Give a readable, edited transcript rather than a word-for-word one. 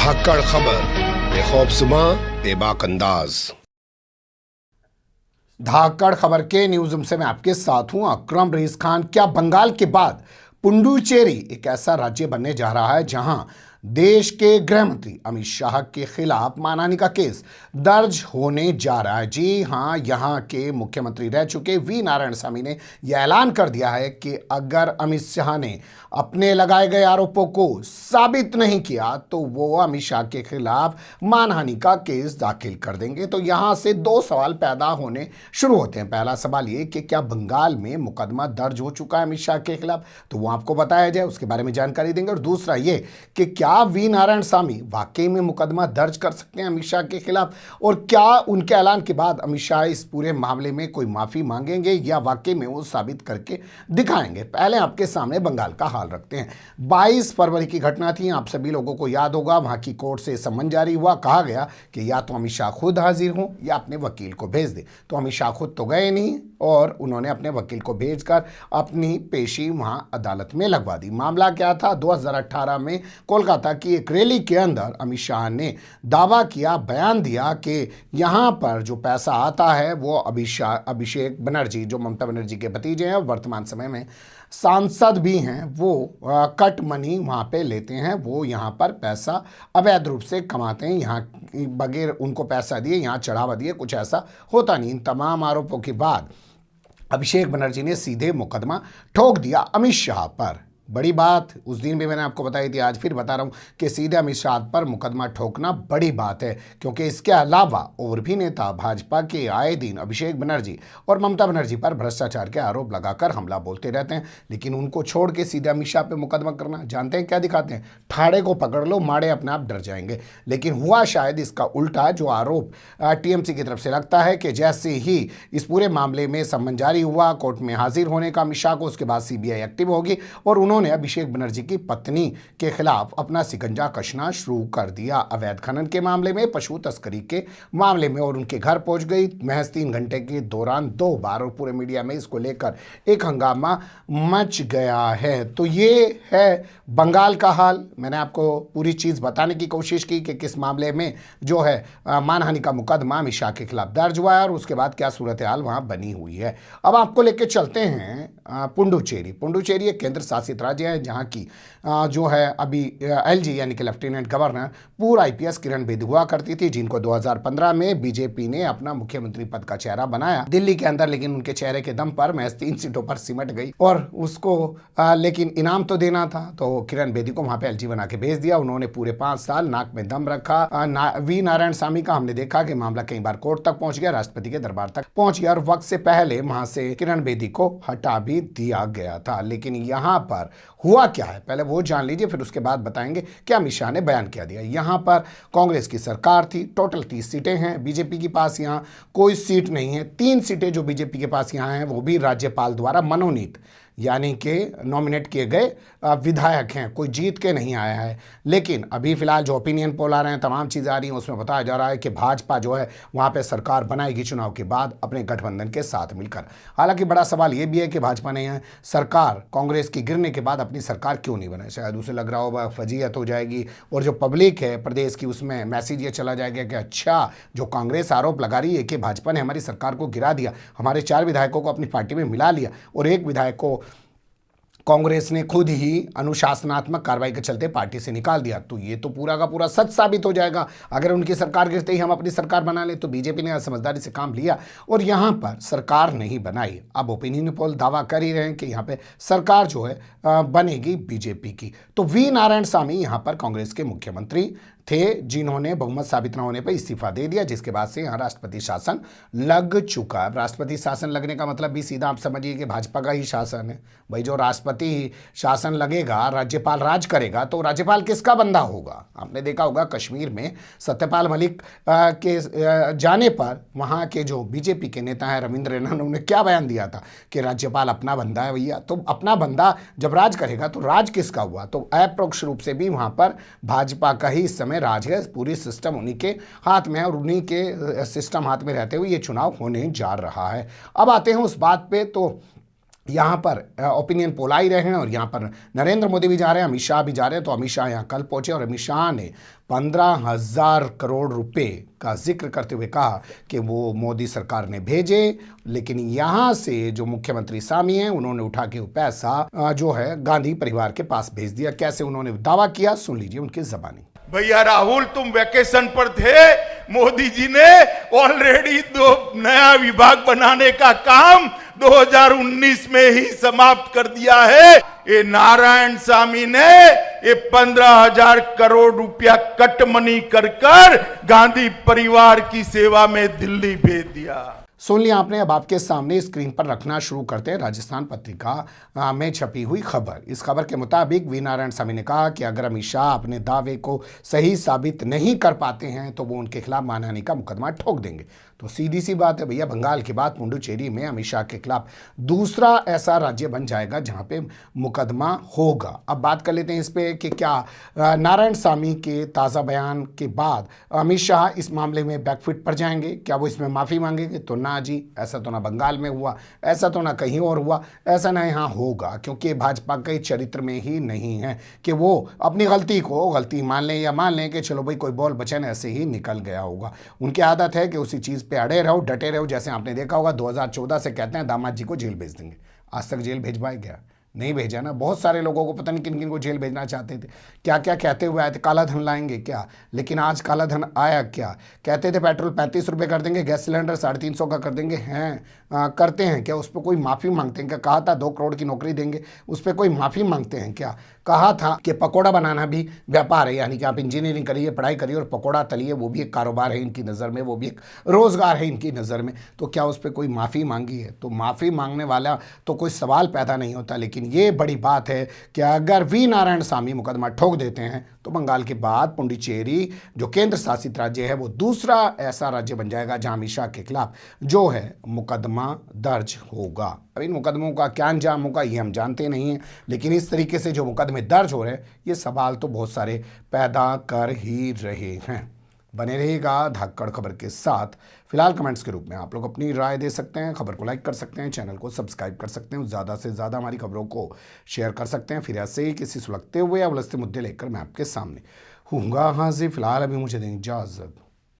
धाकड़ खबर, बेखौफजुमा बेबाक अंदाज। धाकड़ खबर के न्यूज रूम से मैं आपके साथ हूं अकरम रईस खान। क्या बंगाल के बाद पुडुचेरी एक ऐसा राज्य बनने जा रहा है जहां देश के गृह मंत्री अमित शाह के खिलाफ मानहानि का केस दर्ज होने जा रहा है? जी हां, यहां के मुख्यमंत्री रह चुके वी नारायणसामी ने यह ऐलान कर दिया है कि अगर अमित शाह ने अपने लगाए गए आरोपों को साबित नहीं किया तो वो अमित शाह के खिलाफ मानहानि का केस दाखिल कर देंगे। तो यहां से दो सवाल पैदा होने शुरू होते हैं। पहला सवाल ये कि क्या बंगाल में मुकदमा दर्ज हो चुका है अमित शाह के खिलाफ, तो वो आपको बताया जाए, उसके बारे में जानकारी देंगे। और दूसरा ये कि क्या वी नारायणसामी वाकई में मुकदमा दर्ज कर सकते हैं अमित शाह के खिलाफ, और क्या उनके ऐलान के बाद अमित शाह इस पूरे मामले में कोई माफी मांगेंगे या वाकई में वो साबित करके दिखाएंगे। पहले आपके सामने बंगाल का हाल रखते हैं। 22 फरवरी की घटना थी, आप सभी लोगों को याद होगा। वहां की कोर्ट से सम्मन जारी हुआ, कहा गया कि या तो अमित शाह खुद हाजिर हों या अपने वकील को भेज दें। तो अमित शाह खुद तो गए नहीं और उन्होंने अपने वकील को भेजकर अपनी पेशी वहां अदालत में लगवा दी। मामला क्या था? 2018 में कोलकाता की एक रैली के अंदर अमित शाह ने दावा किया, बयान दिया कि यहां पर जो पैसा आता है वो अभिषेक बनर्जी, जो ममता बनर्जी के भतीजे हैं और वर्तमान समय में सांसद भी हैं, वो कट मनी वहाँ पे लेते हैं। वो यहाँ पर पैसा अवैध रूप से कमाते हैं, यहाँ बगैर उनको पैसा दिए यहाँ चढ़ावा दिए कुछ ऐसा होता नहीं। इन तमाम आरोपों के बाद अभिषेक बनर्जी ने सीधे मुकदमा ठोक दिया अमित शाह पर। बड़ी बात उस दिन भी मैंने आपको बताई थी, आज फिर बता रहा हूं कि सीधे अमित शाह पर मुकदमा ठोकना बड़ी बात है, क्योंकि इसके अलावा और भी नेता भाजपा के आए दिन अभिषेक बनर्जी और ममता बनर्जी पर भ्रष्टाचार के आरोप लगाकर हमला बोलते रहते हैं। लेकिन उनको छोड़ के सीधे अमित शाह पर मुकदमा करना, जानते हैं क्या दिखाते हैं? ठाड़े को पकड़ लो, माड़े अपने आप डर जाएंगे। लेकिन हुआ शायद इसका उल्टा। जो आरोप टीएमसी की तरफ से लगता है कि जैसे ही इस पूरे मामले में सम्मन जारी हुआ कोर्ट में हाजिर होने का अमित शाह को, उसके बाद सीबीआई एक्टिव होगी और उन्होंने अभिषेक बनर्जी की पत्नी के खिलाफ अपना शिकंजा कसना शुरू कर दिया। अवैध खनन के मामले में, पशु तस्करी के मामले में, और उनके घर पहुंच गई महज 3 घंटे के दौरान 2 बार, और पूरे मीडिया में इसको लेकर एक हंगामा मच गया है। तो ये है बंगाल का हाल। मैंने आपको पूरी चीज बताने की कोशिश की कि किस मामले में जो है मानहानि का मुकदमा अमित शाह के खिलाफ दर्ज हुआ है और उसके बाद क्या सूरत हाल वहां बनी हुई है। अब आपको लेके चलते हैं पुडुचेरी। पुडुचेरी एक केंद्र शासित राज्य है जहां की जो है अभी एलजी यानी कि लेफ्टिनेंट गवर्नर पूर्व आईपीएस किरण बेदी हुआ करती थी, जिनको 2015 में बीजेपी ने अपना मुख्यमंत्री पद का चेहरा बनाया दिल्ली के अंदर। लेकिन उनके चेहरे के दम पर महज 3 सीटों पर सिमट गई और उसको लेकिन इनाम तो देना था, तो किरण बेदी को वहां पे एलजी बना के भेज दिया। उन्होंने पूरे 5 साल नाक में दम रखा। वी नारायणसामी का हमने देखा कि मामला कई बार कोर्ट तक पहुंच गया, राष्ट्रपति के दरबार तक पहुंच गया और वक्त से पहले वहां से किरण बेदी को हटा भी दिया गया था। लेकिन यहां पर हुआ क्या है, पहले वो जान लीजिए, फिर उसके बाद बताएंगे कि अमित शाह ने बयान क्या दिया। यहां पर कांग्रेस की सरकार थी, टोटल 30 सीटें हैं। बीजेपी के पास यहां कोई सीट नहीं है। 3 सीटें जो बीजेपी के पास यहां हैं वो भी राज्यपाल द्वारा मनोनीत यानी कि नॉमिनेट किए गए विधायक हैं, कोई जीत के नहीं आया है। लेकिन अभी फिलहाल जो ओपिनियन पोल आ रहे हैं, तमाम चीज़ें आ रही हैं, उसमें बताया जा रहा है कि भाजपा जो है वहाँ पे सरकार बनाएगी चुनाव के बाद अपने गठबंधन के साथ मिलकर। हालांकि बड़ा सवाल ये भी है कि भाजपा ने यह सरकार कांग्रेस की गिरने के बाद अपनी सरकार क्यों नहीं बनाई। शायद उसे लग रहा होगा फजीहत हो जाएगी और जो पब्लिक है प्रदेश की उसमें मैसेज ये चला जाएगा कि अच्छा, जो कांग्रेस आरोप लगा रही है कि भाजपा ने हमारी सरकार को गिरा दिया, हमारे 4 विधायकों को अपनी पार्टी में मिला लिया और 1 विधायक को कांग्रेस ने खुद ही अनुशासनात्मक कार्रवाई के चलते पार्टी से निकाल दिया, तो ये तो पूरा का पूरा सच साबित हो जाएगा। अगर उनकी सरकार गिरते ही हम अपनी सरकार बना ले, तो बीजेपी ने समझदारी से काम लिया और यहां पर सरकार नहीं बनाई। अब ओपिनियन पोल दावा कर ही रहे हैं कि यहां पे सरकार जो है बनेगी बीजेपी की। तो वी नारायणसामी यहां पर कांग्रेस के मुख्यमंत्री थे, जिन्होंने बहुमत साबित न होने पर इस्तीफा दे दिया, जिसके बाद से यहाँ राष्ट्रपति शासन लग चुका है। राष्ट्रपति शासन लगने का मतलब भी सीधा आप समझिए कि भाजपा का ही शासन है। भाई, जो राष्ट्रपति शासन लगेगा, राज्यपाल राज करेगा, तो राज्यपाल किसका बंदा होगा? आपने देखा होगा कश्मीर में सत्यपाल मलिक के जाने पर वहाँ के जो बीजेपी के नेता हैं रविंद्र रैना, उन्होंने क्या बयान दिया था कि राज्यपाल अपना बंदा है। भैया, तो अपना बंदा जब राज करेगा तो राज किसका हुआ? तो अप्रत्यक्ष रूप से भी वहाँ पर भाजपा का ही इस समय राज है, पूरी सिस्टम उन्हीं के हाथ में है और उन्हीं के सिस्टम हाथ में रहते हुए ये चुनाव होने जा रहा है। अब आते हैं उस बात पे, तो यहाँ पर ओपिनियन पोल आ ही रहे हैं और यहाँ पर नरेंद्र मोदी भी जा रहे हैं, अमित शाह भी जा रहे हैं। तो अमित शाह यहाँ कल पहुंचे और अमित शाह ने 15,000 करोड़ रुपए का जिक्र करते हुए कहा कि वो मोदी सरकार ने भेजे, लेकिन यहाँ से जो मुख्यमंत्री सामी हैं उन्होंने उठा के वो पैसा जो है गांधी परिवार के पास भेज दिया। कैसे उन्होंने दावा किया, सुन लीजिए उनकी जबानी। भैया राहुल, तुम वैकेशन पर थे, मोदी जी ने ऑलरेडी 2 नया विभाग बनाने का काम 2019 में ही समाप्त कर दिया है। ये नारायण सामी ने ये 15,000 करोड़ रुपया कट मनी कर गांधी परिवार की सेवा में दिल्ली भेज दिया। सुन लिया आपने। अब आपके सामने स्क्रीन पर रखना शुरू करते हैं राजस्थान पत्रिका में छपी हुई खबर। इस खबर के मुताबिक वी नारायण सामी ने कहा कि अगर अमित शाह अपने दावे को सही साबित नहीं कर पाते हैं तो वो उनके खिलाफ मानहानि का मुकदमा ठोक देंगे। तो सीधी सी बात है भैया, बंगाल के बाद पुडुचेरी में अमित शाह के खिलाफ दूसरा ऐसा राज्य बन जाएगा जहां पे मुकदमा होगा। अब बात कर लेते हैं इस पे कि क्या नारायण सामी के ताज़ा बयान के बाद अमित शाह इस मामले में बैकफुट पर जाएंगे, क्या वो इसमें माफ़ी मांगेंगे? तो ना जी, ऐसा तो ना बंगाल में हुआ, ऐसा तो ना कहीं और हुआ, ऐसा ना यहाँ होगा, क्योंकि भाजपा के चरित्र में ही नहीं है कि वो अपनी गलती को गलती मान लें या मान लें कि चलो भाई कोई बॉल बचन ऐसे ही निकल गया होगा। उनकी आदत है कि उसी चीज़ पे अड़े रहो, डटे रहो। जैसे आपने देखा होगा 2014 से कहते हैं दामाद जी को जेल भेज देंगे, आज तक जेल भेजवाए गया? नहीं भेजा ना। बहुत सारे लोगों को पता नहीं किन किन को जेल भेजना चाहते थे, क्या क्या कहते हुए आए थे, काला धन लाएंगे क्या, लेकिन आज काला धन आया क्या? कहते थे पेट्रोल 35 रुपये कर देंगे, गैस सिलेंडर 350 का कर देंगे, हैं करते हैं क्या? उस पर कोई माफ़ी मांगते हैं क्या? कहा था 2 करोड़ की नौकरी देंगे, उस पर कोई माफ़ी मांगते हैं क्या? कहा था कि पकौड़ा बनाना भी व्यापार है, यानी कि आप इंजीनियरिंग करिए, पढ़ाई करिए और पकौड़ा तलिए, वो भी एक कारोबार है इनकी नज़र में, वो भी एक रोज़गार है इनकी नज़र में। तो क्या उस पर कोई माफ़ी मांगी है? तो माफ़ी मांगने वाला तो कोई सवाल पैदा नहीं होता। लेकिन ये बड़ी बात है कि अगर वी नारायण सामी मुकदमा ठोक देते हैं तो बंगाल के बाद पुडुचेरी जो केंद्र शासित राज्य है वो दूसरा ऐसा राज्य बन जाएगा जहां अमित शाह के खिलाफ जो है मुकदमा दर्ज होगा। अब इन मुकदमों का क्या अंजाम होगा ये हम जानते नहीं हैं, लेकिन इस तरीके से जो मुकदमे दर्ज हो रहे हैं ये सवाल तो बहुत सारे पैदा कर ही रहे हैं। बने रहेगा धाकड़ खबर के साथ। फिलहाल कमेंट्स के रूप में आप लोग अपनी राय दे सकते हैं, खबर को लाइक कर सकते हैं, चैनल को सब्सक्राइब कर सकते हैं, ज़्यादा से ज़्यादा हमारी खबरों को शेयर कर सकते हैं। फिर ऐसे ही किसी सुलगते हुए या उलझते मुद्दे लेकर मैं आपके सामने हूँगा हाजिर। फिलहाल अभी मुझे दें इजाज़त।